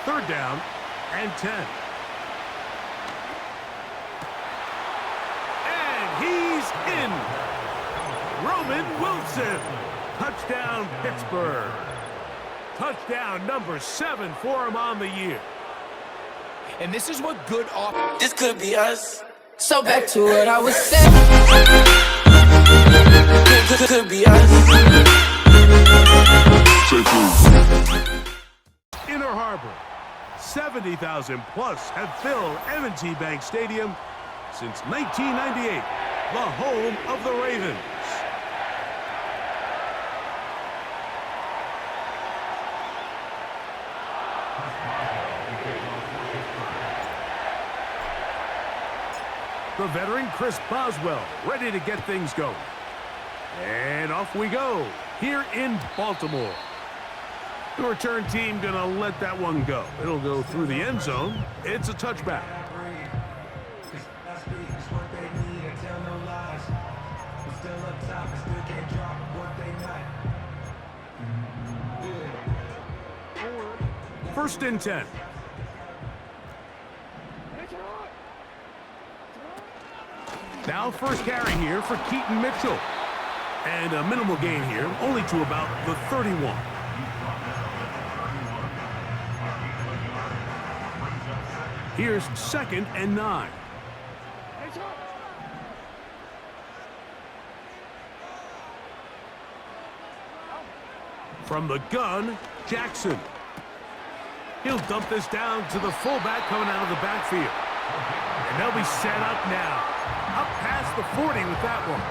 third down and 10. And he's in. Roman Wilson. Touchdown, Pittsburgh. Touchdown number 7 for him on the year. And this is what good off. This could be us. So back to what I was saying. Could be us. Inner Harbor. 70,000 plus have filled M&T Bank Stadium since 1998, the home of the Ravens. The veteran Chris Boswell ready to get things going. And off we go here in Baltimore. The return team gonna let that one go. It'll go through the end zone. It's a touchback. First and 10. Now first carry here for Keaton Mitchell. And a minimal gain here, only to about the 31. Here's 2nd and 9. From the gun, Jackson. He'll dump this down to the fullback coming out of the backfield. And they'll be set up now. Up past the 40 with that one.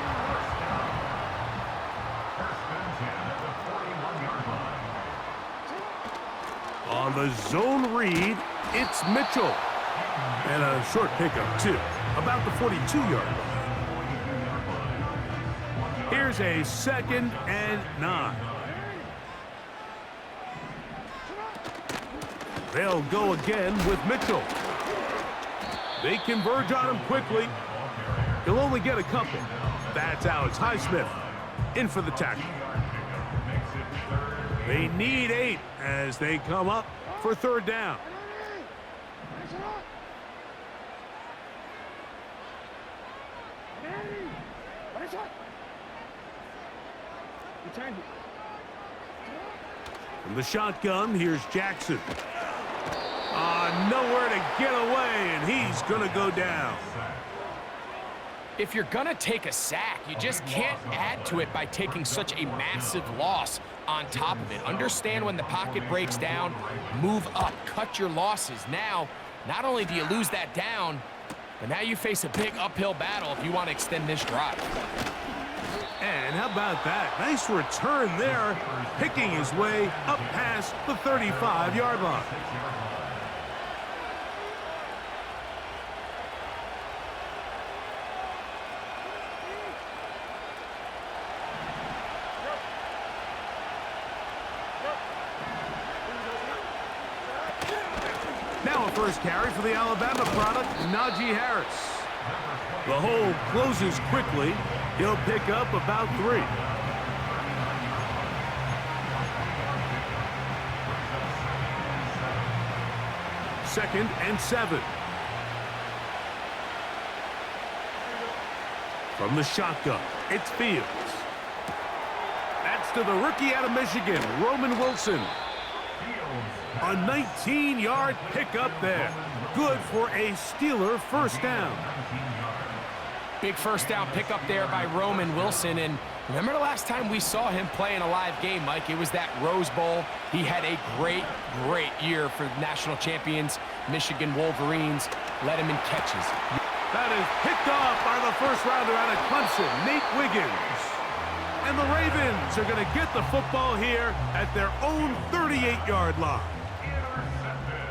On the zone read, it's Mitchell. And a short pickup, too. About the 42-yard line. Here's a 2nd and 9. They'll go again with Mitchell. They converge on him quickly. He'll only get a couple. That's Alex Highsmith in for the tackle. They need 8 as they come up for third down. From the shotgun, here's Jackson. Nowhere to get away, and he's going to go down. If you're going to take a sack, you just can't add to it by taking such a massive loss on top of it. Understand when the pocket breaks down, move up, cut your losses. Now, not only do you lose that down, but now you face a big uphill battle if you want to extend this drive. And how about that? Nice return there, picking his way up past the 35-yard line. Now a first carry for the Alabama product, Najee Harris. The hole closes quickly. He'll pick up about 3. Second and 7. From the shotgun, it's Fields. That's to the rookie out of Michigan, Roman Wilson. A 19-yard pickup there. Good for a Steeler first down. Big first down pickup there by Roman Wilson. And remember the last time we saw him play in a live game, Mike? It was that Rose Bowl. He had a great year for national champions, Michigan Wolverines. Led him in catches. That is picked off by the first rounder out of Clemson, Nate Wiggins. And the Ravens are going to get the football here at their own 38-yard line.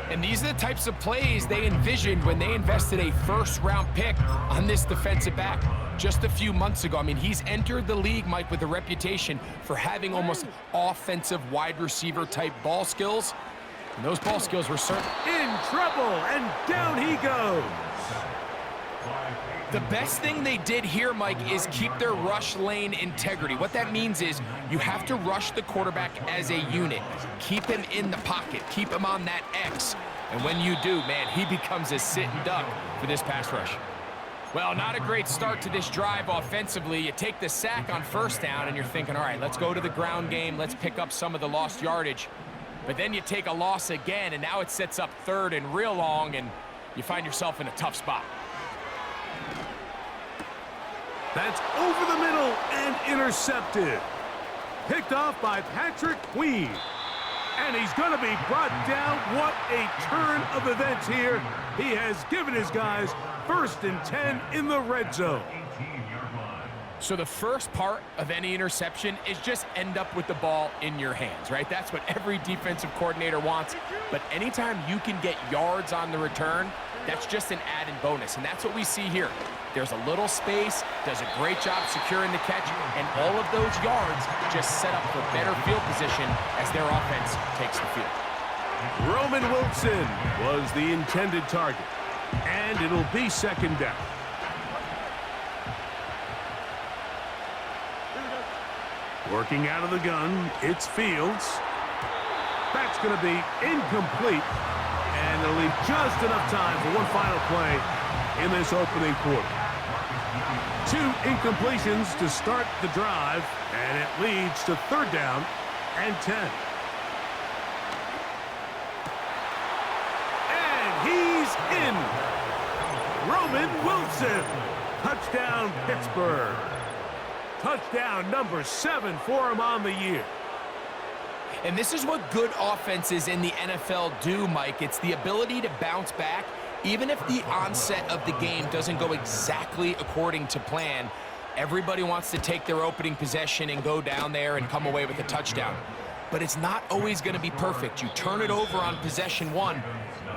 And these are the types of plays they envisioned when they invested a first-round pick on this defensive back just a few months ago. I mean, he's entered the league, Mike, with a reputation for having almost offensive wide receiver-type ball skills. And those ball skills were certain. In trouble, and down he goes. The best thing they did here, Mike, is keep their rush lane integrity. What that means is you have to rush the quarterback as a unit. Keep him in the pocket. Keep him on that X. And when you do, man, he becomes a sitting duck for this pass rush. Well, not a great start to this drive offensively. You take the sack on first down, and you're thinking, all right, let's go to the ground game. Let's pick up some of the lost yardage. But then you take a loss again, and now it sets up third and real long, and you find yourself in a tough spot. That's over the middle and intercepted. Picked off by Patrick Queen. And he's going to be brought down. What a turn of events here. He has given his guys 1st and 10 in the red zone. So the first part of any interception is just end up with the ball in your hands, right? That's what every defensive coordinator wants. But anytime you can get yards on the return, that's just an added bonus. And that's what we see here. There's a little space, does a great job securing the catch, and all of those yards just set up for better field position as their offense takes the field. Roman Wilson was the intended target, and it'll be 2nd down. Working out of the gun, it's Fields. That's going to be incomplete, and it'll leave just enough time for one final play in this opening quarter. 2 incompletions to start the drive, and it leads to 3rd down and 10. And he's in. Roman Wilson. Touchdown, Pittsburgh. Touchdown number 7 for him on the year. And this is what good offenses in the NFL do, Mike. It's the ability to bounce back. Even if the onset of the game doesn't go exactly according to plan, everybody wants to take their opening possession and go down there and come away with a touchdown. But it's not always going to be perfect. You turn it over on possession 1.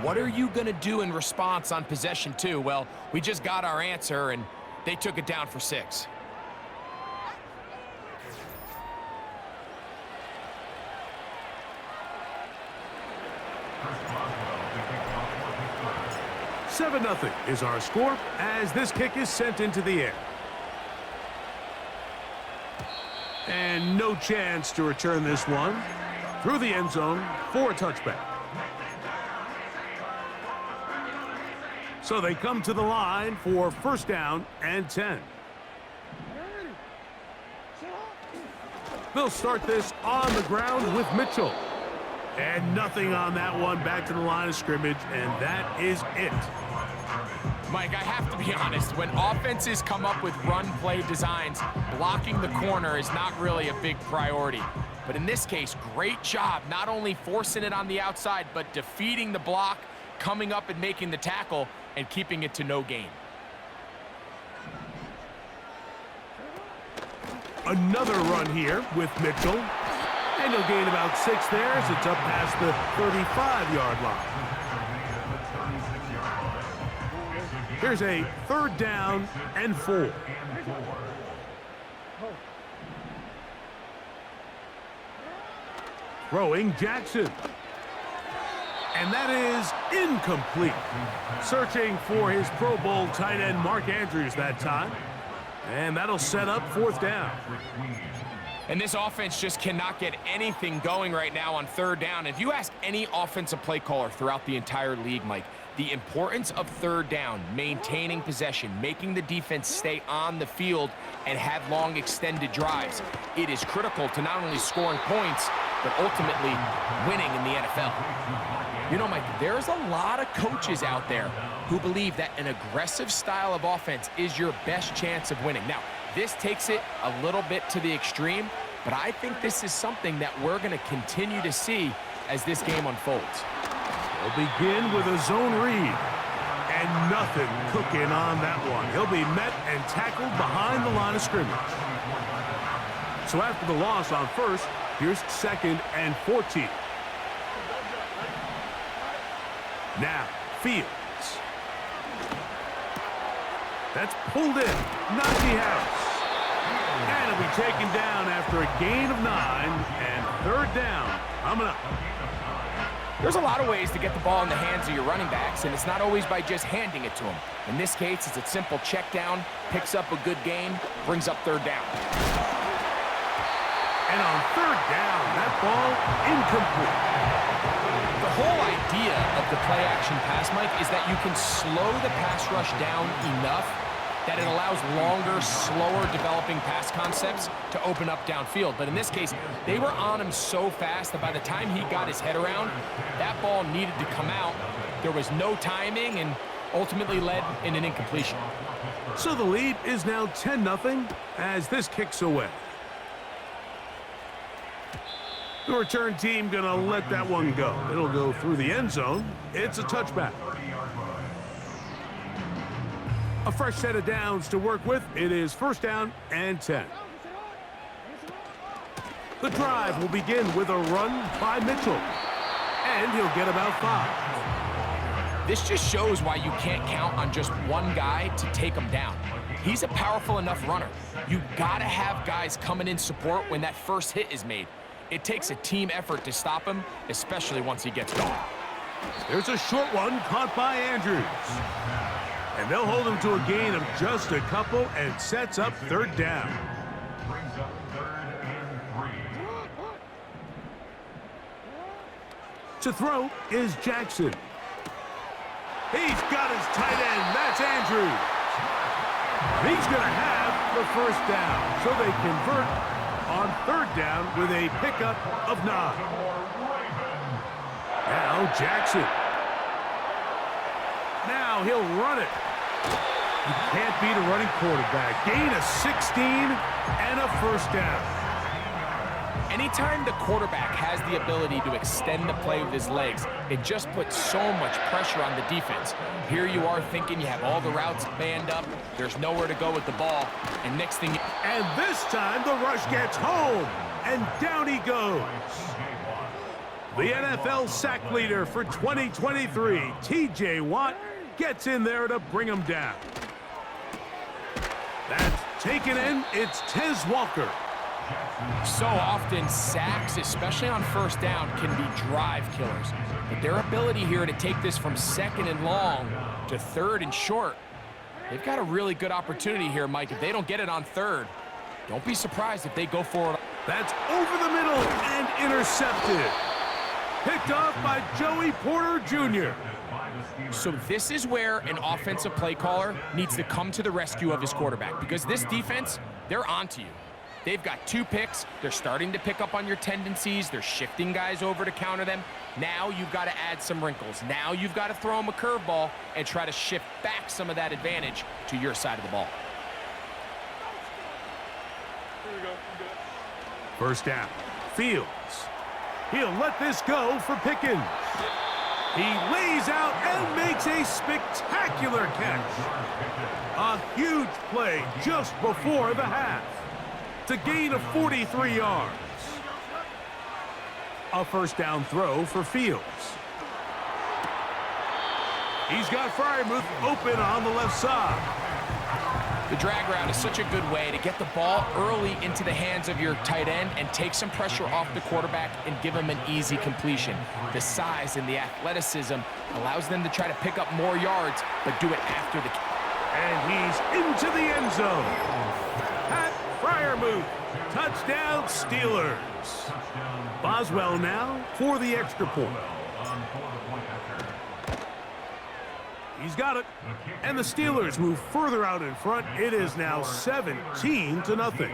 What are you going to do in response on possession 2? Well, we just got our answer, and they took it down for 6. Seven 0 is our score as this kick is sent into the air. And no chance to return this one through the end zone for a touchback. So they come to the line for 1st down and 10. They'll start this on the ground with Mitchell. And nothing on that one, back to the line of scrimmage, and that is it. Mike, I have to be honest, when offenses come up with run-play designs, blocking the corner is not really a big priority. But in this case, great job not only forcing it on the outside, but defeating the block, coming up and making the tackle, and keeping it to no gain. Another run here with Mitchell. And he'll gain about 6 there as it's up past the 35-yard line. Here's a 3rd down and 4. Throwing Jackson. And that is incomplete. Searching for his Pro Bowl tight end Mark Andrews that time. And that'll set up 4th down. And this offense just cannot get anything going right now on 3rd down. If you ask any offensive play caller throughout the entire league, Mike, the importance of 3rd down, maintaining possession, making the defense stay on the field and have long extended drives, it is critical to not only scoring points, but ultimately winning in the NFL. You know, Mike, there's a lot of coaches out there who believe that an aggressive style of offense is your best chance of winning. Now, this takes it a little bit to the extreme, but I think this is something that we're going to continue to see as this game unfolds. They'll begin with a zone read. And nothing cooking on that one. He'll be met and tackled behind the line of scrimmage. So after the loss on 1st, here's 2nd and 14. Now, Fields. That's pulled in. Najee Harris. And it'll be taken down after a gain of 9 and 3rd down coming up. There's a lot of ways to get the ball in the hands of your running backs, and it's not always by just handing it to them. In this case, it's a simple check down, picks up a good gain, brings up third down. And on third down, that ball incomplete. The whole idea of the play-action pass, Mike, is that you can slow the pass rush down enough that it allows longer, slower developing pass concepts to open up downfield. But in this case, they were on him so fast that by the time he got his head around, that ball needed to come out. There was no timing and ultimately led in an incompletion. So the lead is now 10-0 as this kicks away. The return team gonna let that one go. It'll go through the end zone. It's a touchback. A fresh set of downs to work with. It is first down and 10. The drive will begin with a run by Mitchell. And he'll get about 5. This just shows why you can't count on just one guy to take him down. He's a powerful enough runner. You gotta have guys coming in support when that first hit is made. It takes a team effort to stop him, especially once he gets going. There's a short one caught by Andrews. And they'll hold him to a gain of just a couple and sets up third down. To throw is Jackson. He's got his tight end. That's Andrews. He's going to have the first down. So they convert on third down with a pickup of 9. Now Jackson. Now he'll run it. You can't beat a running quarterback. Gain of 16 and a first down. Anytime the quarterback has the ability to extend the play with his legs, it just puts so much pressure on the defense. Here you are thinking you have all the routes manned up, there's nowhere to go with the ball, and next thing you... And this time the rush gets home, and down he goes. The NFL sack leader for 2023, T.J. Watt, gets in there to bring him down. That's taken in. It's Tez Walker. So often, sacks, especially on first down, can be drive killers. But their ability here to take this from second and long to third and short, they've got a really good opportunity here, Mike. If they don't get it on third, don't be surprised if they go for it. That's over the middle and intercepted. Picked off by Joey Porter Jr. So this is where an offensive play caller needs to come to the rescue of his quarterback, because this defense, they're onto you. They've got 2 picks. They're starting to pick up on your tendencies. They're shifting guys over to counter them. Now you've got to add some wrinkles. Now you've got to throw them a curveball and try to shift back some of that advantage to your side of the ball. First down. Fields. He'll let this go for Pickens. He lays out and makes a spectacular catch. A huge play just before the half. To gain of 43 yards. A first down throw for Fields. He's got Freiermuth open on the left side. The drag route is such a good way to get the ball early into the hands of your tight end and take some pressure off the quarterback and give him an easy completion. The size and the athleticism allows them to try to pick up more yards, but do it after the... And he's into the end zone. Pat Freiermuth, touchdown Steelers. Boswell now for the extra point. He's got it. And the Steelers move further out in front. It is now 17-0.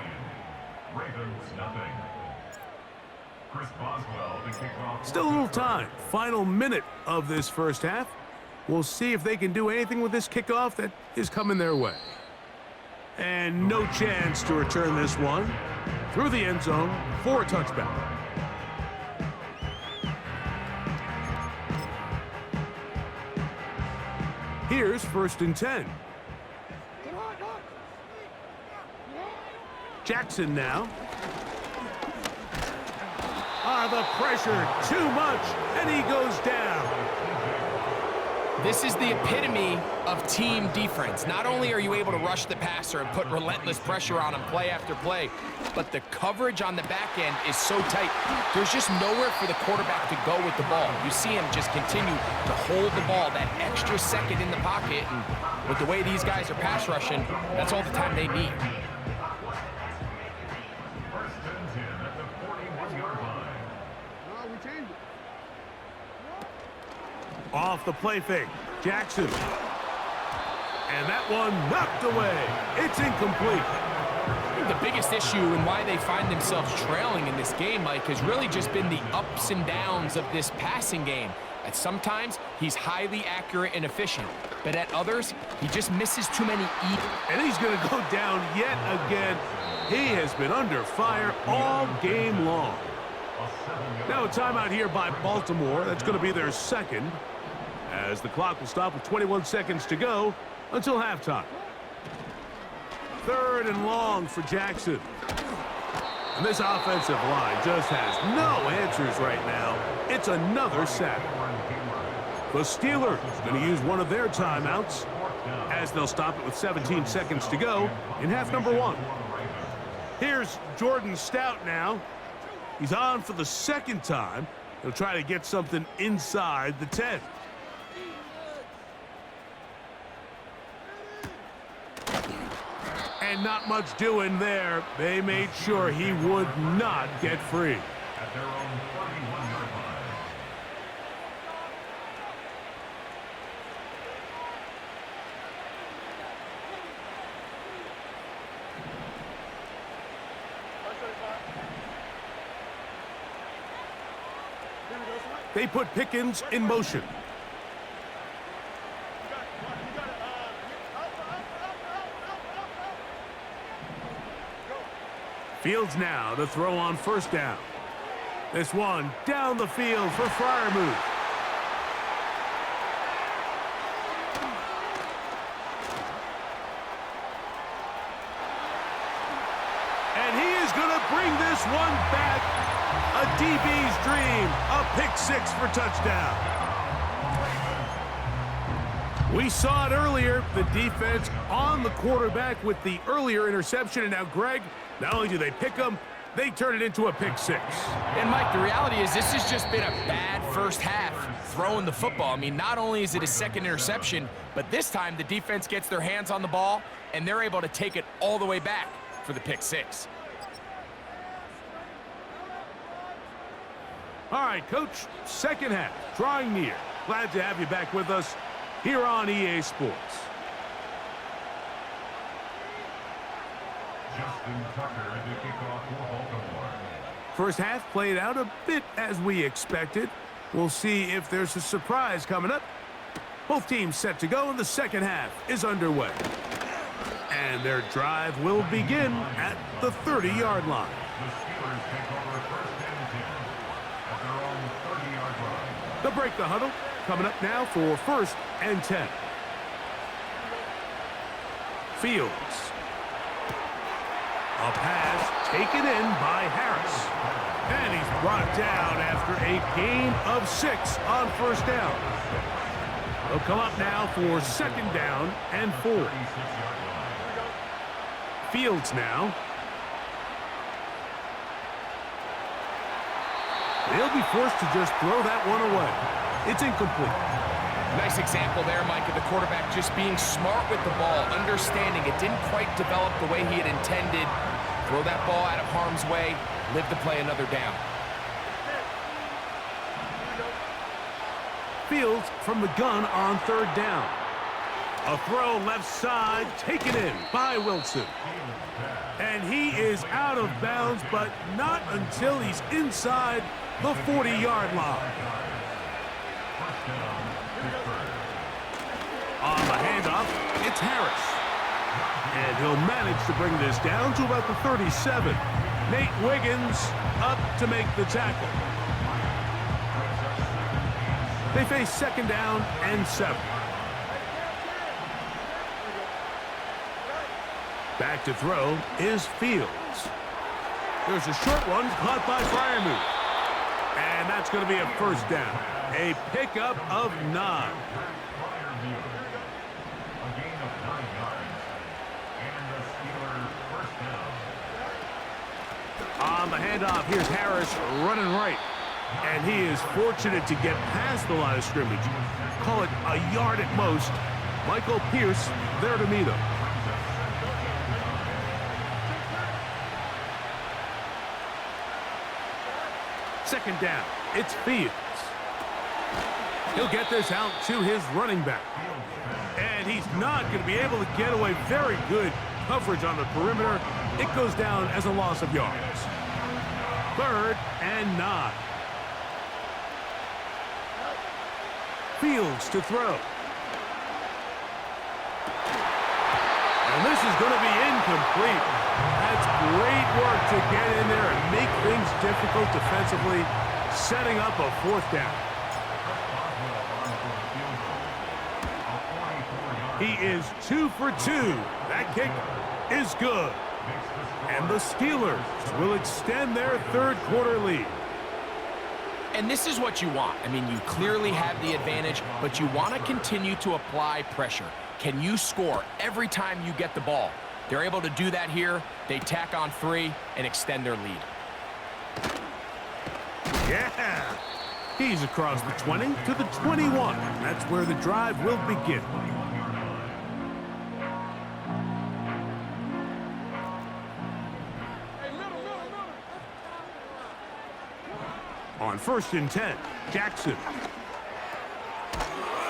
Still a little time. Final minute of this first half. We'll see if they can do anything with this kickoff that is coming their way. And no chance to return this one through the end zone for a touchback. Here's first and 10. Jackson now. The pressure too much, and he goes down. this is the epitome of team defense. Not only are you able to rush the passer and put relentless pressure on him play after play, but the coverage on the back end is so tight. There's just nowhere for the quarterback to go with the ball. You see him just continue to hold the ball that extra second in the pocket, and with the way these guys are pass rushing, that's all the time they need. Off the play fake, Jackson. And that one knocked away. It's incomplete. I think the biggest issue and why they find themselves trailing in this game, Mike, has really just been the ups and downs of this passing game. At sometimes, he's highly accurate and efficient, but at others, he just misses too many And he's going to go down yet again. He has been under fire all game long. Now a timeout here by Baltimore. That's going to be their second, as the clock will stop with 21 seconds to go until halftime. 3rd and long for Jackson. And this offensive line just has no answers right now. It's another sack. The Steelers going to use one of their timeouts, as they'll stop it with 17 seconds to go in half number 1. Here's Jordan Stout now. He's on for the second time. He'll try to get something inside the 10. And not much doing there. They made sure he would not get free. At their own 31-yard line. They put Pickens in motion. Fields now to throw on 1st down. This one down the field for Freiermuth. And he is going to bring this one back. A DB's dream. A pick 6 for touchdown. We saw it earlier. The defense on the quarterback with the earlier interception. And now, Greg, not only do they pick him, they turn it into a pick 6. And, Mike, the reality is this has just been a bad first half throwing the football. I mean, not only is it a second interception, but this time the defense gets their hands on the ball, and they're able to take it all the way back for the pick 6. All right, Coach, second half, drawing near. Glad to have you back with us here on EA Sports. Justin Tucker to kick off for Baltimore. First half played out a bit as we expected. We'll see if there's a surprise coming up. Both teams set to go, and the second half is underway. And their drive will begin at the 30-yard line. The Steelers take over 1st and 10 at their own 30-yard line. They'll break the huddle. Coming up now for 1st and 10. Fields. A pass taken in by Harris. And he's brought down after a gain of 6 on 1st down. They'll come up now for 2nd down and 4. Fields now. They'll be forced to just throw that one away. It's incomplete. Nice example there, Mike, of the quarterback just being smart with the ball, understanding it didn't quite develop the way he had intended. Throw that ball out of harm's way, live to play another down. Fields from the gun on 3rd down. A throw left side, taken in by Wilson. And he is out of bounds, but not until he's inside the 40-yard line. On the handoff, it's Harris. And he'll manage to bring this down to about the 37. Nate Wiggins up to make the tackle. They face 2nd down and 7. Back to throw is Fields. There's a short one caught by Freiermuth. And that's going to be a 1st down. A pickup of 9. review. A gain of 9 yards. And the Steelers first down. On the handoff, here's Harris running right. And he is fortunate to get past the line of scrimmage. Call it a yard at most. Michael Pierce there to meet him. Second down, it's Fields. He'll get this out to his running back. And he's not going to be able to get away. Very good coverage on the perimeter. It goes down as a loss of yards. 3rd and 9. Fields to throw. And this is going to be incomplete. That's great work to get in there and make things difficult defensively, setting up a 4th down. He is 2 for 2. That kick is good. And the Steelers will extend their 3rd quarter lead. And this is what you want. I mean, you clearly have the advantage, but you want to continue to apply pressure. Can you score every time you get the ball? They're able to do that here. They tack on 3 and extend their lead. Yeah! He's across the 20 to the 21. That's where the drive will begin. On 1st and 10, Jackson.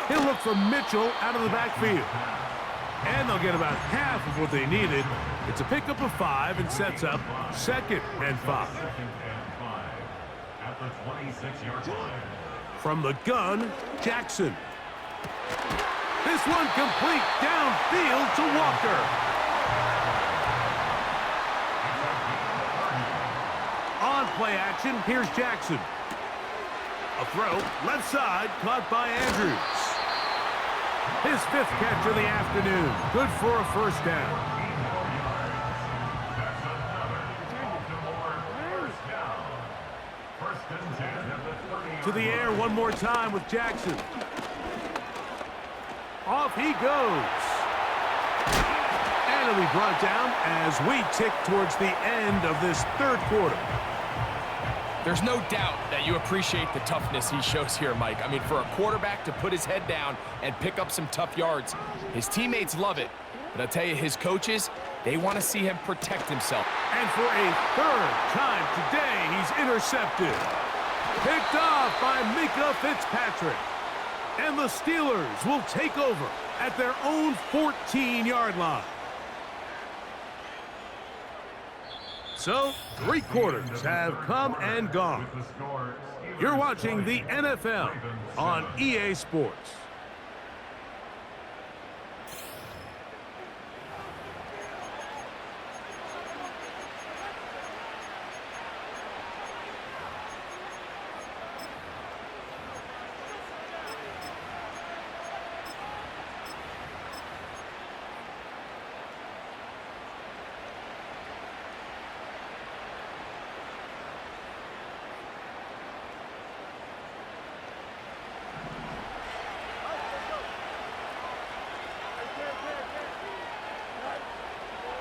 He'll look for Mitchell out of the backfield. And they'll get about half of what they needed. It's a pickup of 5 and sets up 2nd and 5. At the 26-yard line. From the gun, Jackson. This one complete downfield to Walker. On play action, here's Jackson. A throw, left side, caught by Andrews. His 5th catch of the afternoon. Good for a 1st down. To the air one more time with Jackson. Off he goes. And it'll be brought down as we tick towards the end of this 3rd quarter. There's no doubt that you appreciate the toughness he shows here, Mike. I mean, for a quarterback to put his head down and pick up some tough yards, his teammates love it. But I'll tell you, his coaches, they want to see him protect himself. And for a 3rd time today, he's intercepted. Picked off by Mika Fitzpatrick. And the Steelers will take over at their own 14-yard line. So, 3 quarters have come and gone. You're watching the NFL on EA Sports.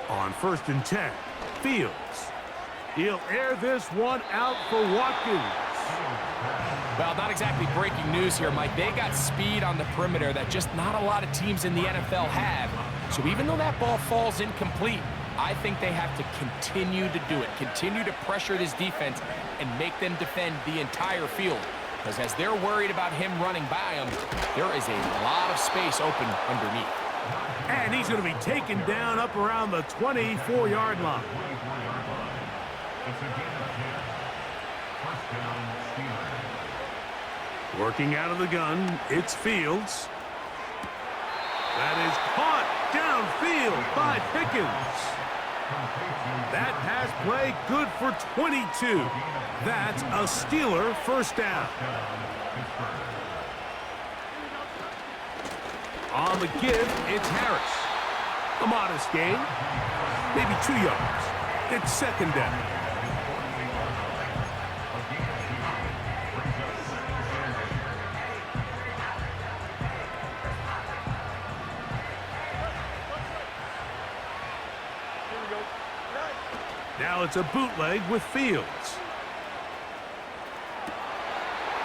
On 1st and 10, Fields. He'll air this one out for Watkins. Well, not exactly breaking news here, Mike. They got speed on the perimeter that just not a lot of teams in the NFL have. So even though that ball falls incomplete, I think they have to continue to do it. Continue to pressure this defense and make them defend the entire field. Because as they're worried about him running by them, there is a lot of space open underneath. And he's going to be taken down up around the 24-yard line. Working out of the gun, it's Fields. That is caught downfield by Pickens. That pass play good for 22. That's a Steeler 1st down. On the give, it's Harris. A modest gain, maybe 2 yards. It's 2nd down. Now it's a bootleg with Fields.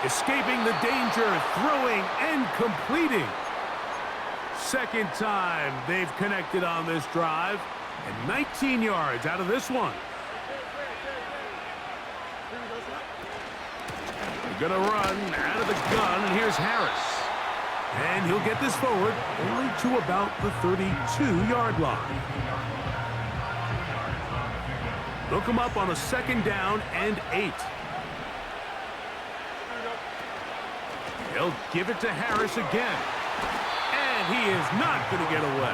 Escaping the danger, throwing and completing. Second time they've connected on this drive, and 19 yards out of this one. They're gonna run out of the gun, and here's Harris. And he'll get this forward only to about the 32-yard line. They'll come up on a 2nd down and 8. They'll give it to Harris again. And he is not going to get away.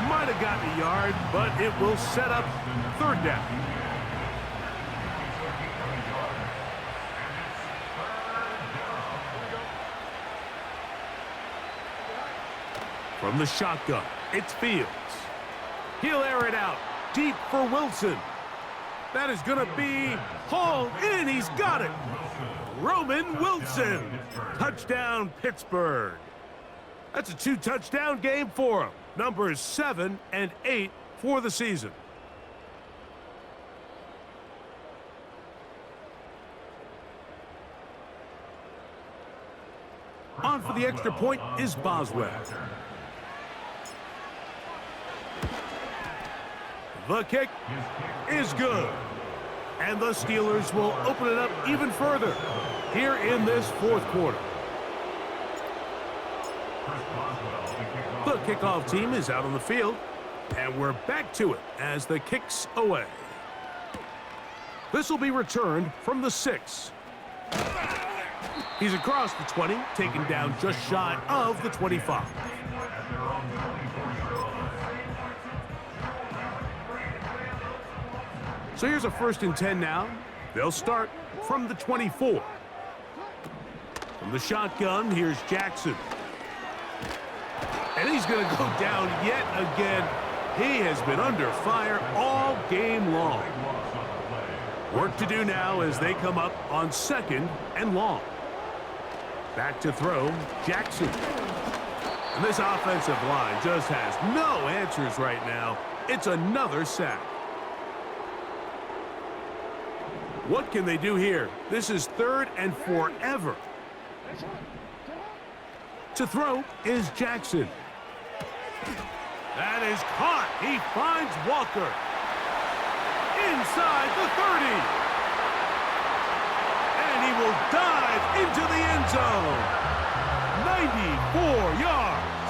Might have gotten a yard, but it will set up 3rd down. From the shotgun, it's Fields. He'll air it out deep for Wilson. That is going to be hauled in. He's got it. Roman Wilson. Touchdown, Pittsburgh. That's a 2-touchdown game for him. Numbers 7 and 8 for the season. On for the extra point is Boswell. The kick is good. And the Steelers will open it up even further here in this 4th quarter. The kickoff team is out on the field, and we're back to it as the kick's away. This will be returned from the 6. He's across the 20, taken down just shy of the 25. So here's a 1st and 10 now. They'll start from the 24. From the shotgun, here's Jackson. And he's going to go down yet again. He has been under fire all game long. Work to do now as they come up on 2nd and long. Back to throw, Jackson. And this offensive line just has no answers right now. It's another sack. What can they do here? This is 3rd and forever. To throw is Jackson. That is caught. He finds Walker. Inside the 30. And he will dive into the end zone. 94 yards.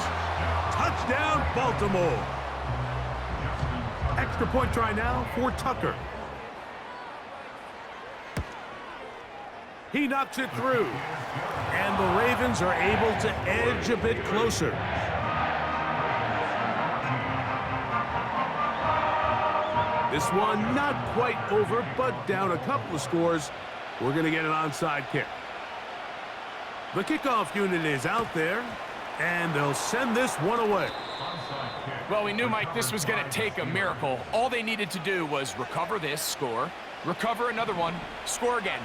Touchdown, Baltimore. Extra point try now for Tucker. He knocks it through. And the Ravens are able to edge a bit closer. This one not quite over, but down a couple of scores. We're going to get an onside kick. The kickoff unit is out there, and they'll send this one away. Well, we knew, Mike, this was going to take a miracle. All they needed to do was recover this, score, recover another one, score again.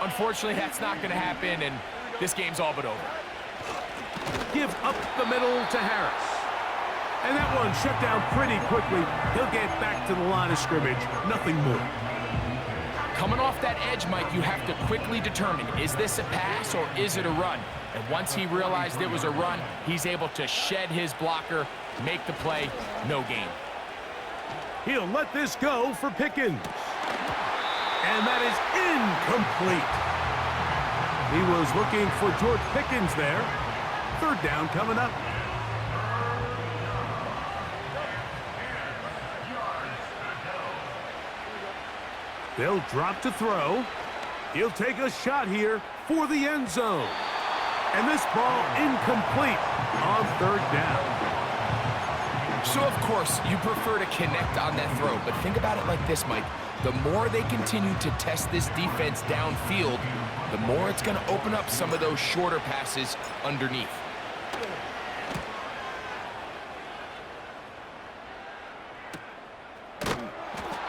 Unfortunately, that's not going to happen, and this game's all but over. Give up the middle to Harris. And that one shut down pretty quickly. He'll get back to the line of scrimmage. Nothing more. Coming off that edge, Mike, you have to quickly determine, is this a pass or is it a run? And once he realized it was a run, he's able to shed his blocker, make the play, no gain. He'll let this go for Pickens. And that is incomplete. He was looking for George Pickens there. 3rd down coming up. They'll drop to throw. He'll take a shot here for the end zone. And this ball incomplete on 3rd down. So, of course, you prefer to connect on that throw, but think about it like this, Mike. The more they continue to test this defense downfield, the more it's going to open up some of those shorter passes underneath.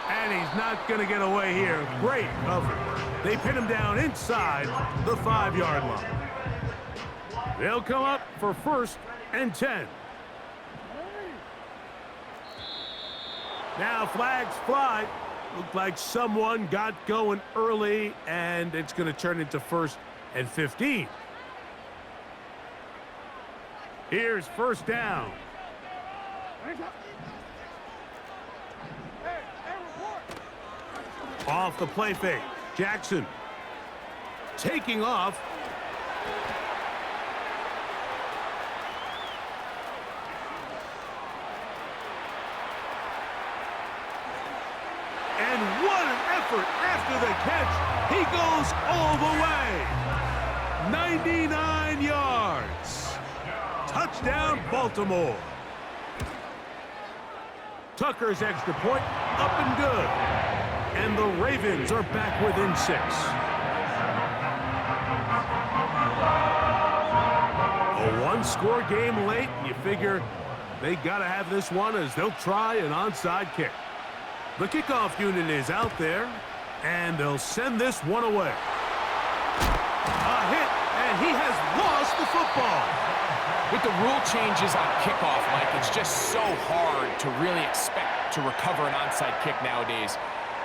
And he's not going to get away here. Great cover. They pin him down inside the 5-yard line. They'll come up for 1st and 10. Now flags fly. Looked like someone got going early, and it's going to turn into 1st and 15. Here's 1st down. Off the play fake. Jackson taking off. And what an effort after the catch. He goes all the way. 99 yards. Touchdown, Baltimore. Tucker's extra point up and good. And the Ravens are back within 6. A one-score game late, and you figure they got to have this one as they'll try an onside kick. The kickoff unit is out there, and they'll send this one away. A hit, and he has lost the football. With the rule changes on kickoff, Mike, it's just so hard to really expect to recover an onside kick nowadays.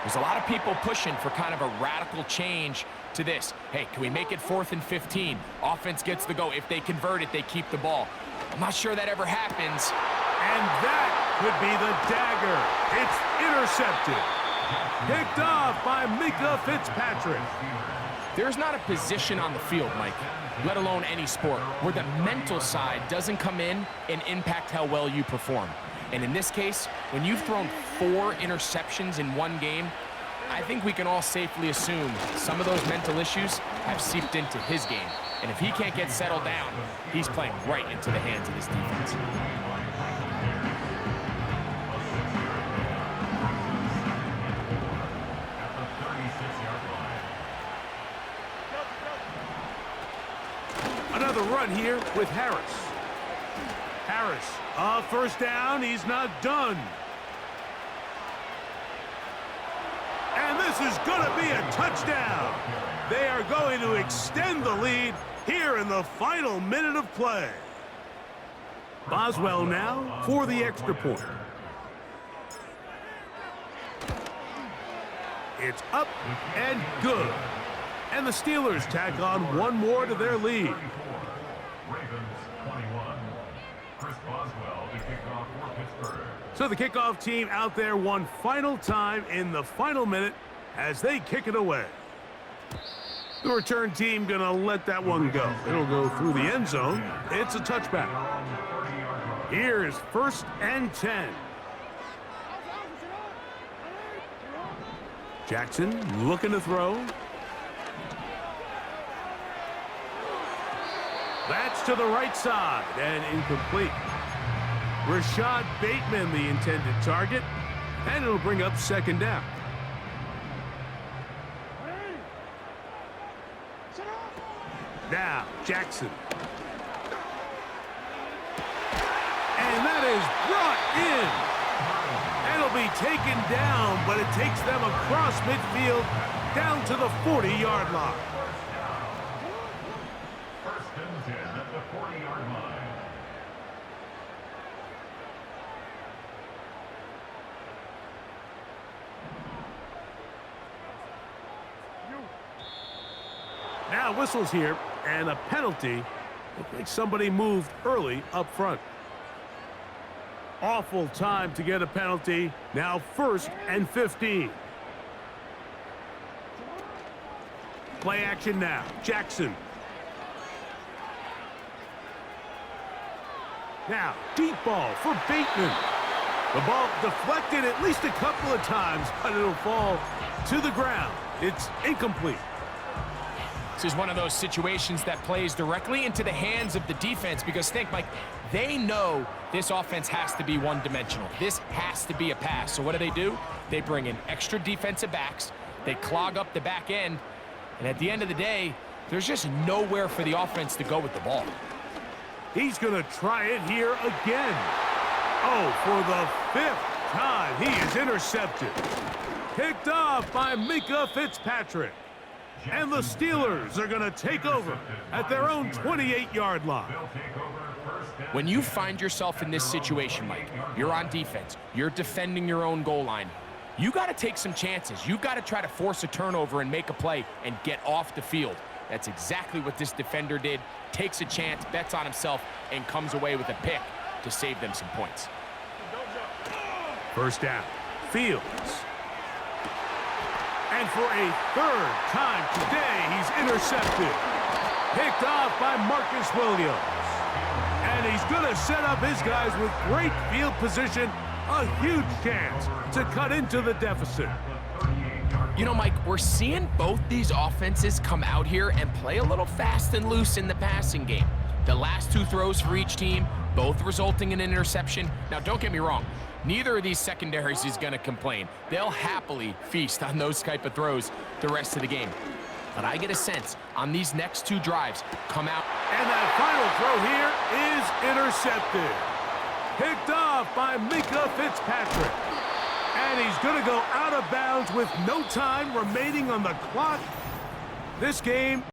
There's a lot of people pushing for kind of a radical change to this. Hey, can we make it 4th and 15? Offense gets the go. If they convert it, they keep the ball. I'm not sure that ever happens. And that could be the dagger. It's intercepted. Picked off by Mika Fitzpatrick. There's not a position on the field, Mike, let alone any sport, where the mental side doesn't come in and impact how well you perform. And in this case, when you've thrown 4 interceptions in one game, I think we can all safely assume some of those mental issues have seeped into his game. And if he can't get settled down, he's playing right into the hands of this defense. Another run here with Harris. Harris, 1st down, he's not done. And this is going to be a touchdown. They are going to extend the lead here in the final minute of play. Boswell now for the extra point. It's up and good. And the Steelers tack on one more to their lead. So the kickoff team out there one final time in the final minute as they kick it away. The return team going to let that one go. It'll go through the end zone. It's a touchback. Here's 1st and 10. Jackson looking to throw. That's to the right side and incomplete. Rashad Bateman, the intended target, and it'll bring up 2nd down. Now, Jackson. And that is brought in. It'll be taken down, but it takes them across midfield down to the 40-yard line. 1st and 10 at the 40-yard line. Now whistles here, and a penalty. Looks like somebody moved early up front. Awful time to get a penalty. Now 1st and 15. Play action now. Jackson. Now, deep ball for Bateman. The ball deflected at least a couple of times, but it'll fall to the ground. It's incomplete. This is one of those situations that plays directly into the hands of the defense because think, Mike, they know this offense has to be one-dimensional. This has to be a pass. So what do? They bring in extra defensive backs. They clog up the back end. And at the end of the day, there's just nowhere for the offense to go with the ball. He's going to try it here again. Oh, for the 5th time, he is intercepted. Picked off by Mika Fitzpatrick. And the Steelers are going to take over at their own 28-yard line. When you find yourself in this situation, Mike, you're on defense, you're defending your own goal line, You got to take some chances. You got to try to force a turnover and make a play and get off the field. That's exactly what this defender did. Takes a chance, bets on himself, and comes away with a pick to save them some points. First down, Fields. And for a third time today, he's intercepted. Picked off by Marcus Williams. And he's going to set up his guys with great field position. A huge chance to cut into the deficit. You know, Mike, we're seeing both these offenses come out here and play a little fast and loose in the passing game. The last two throws for each team, both resulting in an interception. Now, don't get me wrong. Neither of these secondaries is going to complain. They'll happily feast on those type of throws the rest of the game. But I get a sense on these next two drives come out. And that final throw here is intercepted. Picked off by Mika Fitzpatrick. And he's going to go out of bounds with no time remaining on the clock. This game